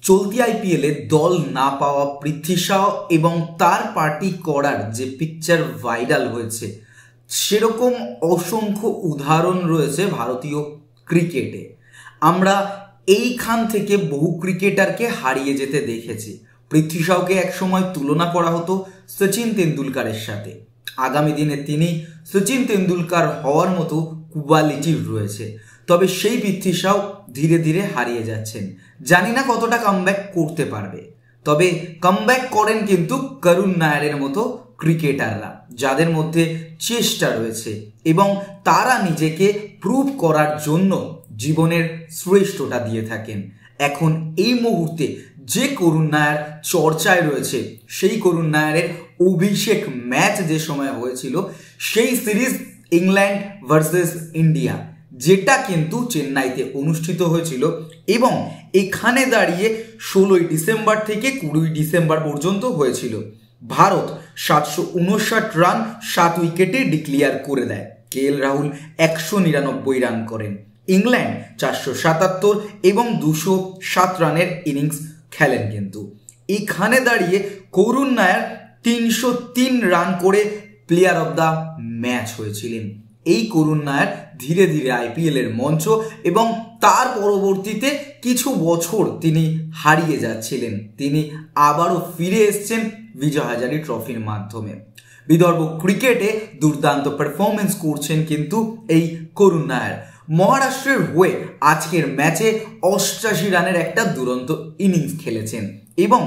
চলতি আইপিএলে দল না পাওয়া পৃথ্বী শাহ এবং তার পার্টি করার যে পিকচার ভাইরাল হয়েছে, সেরকম অসংখ্য উদাহরণ রয়েছে ভারতীয় ক্রিকেটে। আমরা এইখান থেকে বহু ক্রিকেটারকে হারিয়ে যেতে দেখেছি। পৃথ্বী শাহকে একসময় তুলনা করা হতো সচিন তেন্ডুলকারের সাথে। আগামী দিনে তিনি সচিন তেন্ডুলকার হওয়ার মতো কোয়ালিটি রয়েছে, তবে সেই পৃথ্বী শাহ ধীরে ধীরে হারিয়ে যাচ্ছেন। জানি না কতটা কামব্যাক করতে পারবে, তবে কামব্যাক করেন কিন্তু করুণ নায়ারের মতো ক্রিকেটাররা, যাদের মধ্যে চেষ্টা রয়েছে এবং তারা নিজেকে প্রুভ করার জন্য জীবনের শ্রেষ্ঠটা দিয়ে থাকেন। এখন এই মুহূর্তে যে করুণ নায়ার চর্চায় রয়েছে, সেই করুণ নায়ারের অভিষেক ম্যাচ যে সময় হয়েছিল, সেই সিরিজ ইংল্যান্ড ভার্সেস ইন্ডিয়া, যেটা কিন্তু চেন্নাইতে অনুষ্ঠিত হয়েছিল এবং এখানে দাঁড়িয়ে 16ই ডিসেম্বর থেকে 20ই ডিসেম্বর পর্যন্ত হয়েছিল। ভারত 759 রান 7 উইকেটে ডিক্লেয়ার করে দেয়। কেএল রাহুল 199 রান করেন। ইংল্যান্ড 477 এবং 207 রানের ইনিংস খেলেন। কিন্তু এখানে দাঁড়িয়ে করুণ নায়ার 303 রান করে প্লেয়ার অব দ্য ম্যাচ হয়েছিলেন। এই করুণ নায়ার ধীরে ধীরে আইপিএল এর মঞ্চ এবং তার পরবর্তীতে কিছু বছর তিনি হারিয়ে যাচ্ছিলেন। তিনি আবারও ফিরে এসেছেন বিজয় হাজারে ট্রফির মাধ্যমে। বিদর্ভ ক্রিকেটে দুর্দান্ত পারফরমেন্স করছেন কিন্তু এই করুণ নায়ার। মহারাষ্ট্রের হয়ে আজকের ম্যাচে 88 রানের একটা দুরন্ত ইনিংস খেলেছেন এবং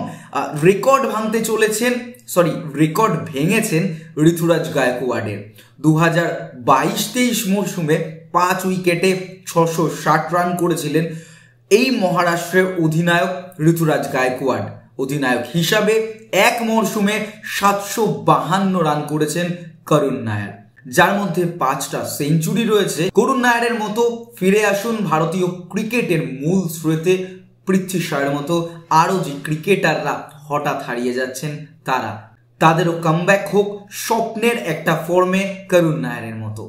রেকর্ড ভেঙেছেন ঋতুরাজ গায়কোয়াড়ের। 2022-23 মরশুমে 5 উইকেটে 660 রান করেছিলেন এই মহারাষ্ট্রের অধিনায়ক ঋতুরাজ গায়কোয়াড়। অধিনায়ক হিসাবে এক মরশুমে 752 রান করেছেন করুণ নায়ার, যার মধ্যে 5টা সেঞ্চুরি রয়েছে। করুণ নায়ারের মতো ফিরে আসুন ভারতীয় ক্রিকেটের মূল স্রোতে। পৃথ্বী শাহের মতো আরও যে ক্রিকেটাররা হঠাৎ হারিয়ে যাচ্ছেন, তাদেরও কামব্যাক হোক স্বপ্নের একটা ফর্মে করুণ নায়ারের মতো।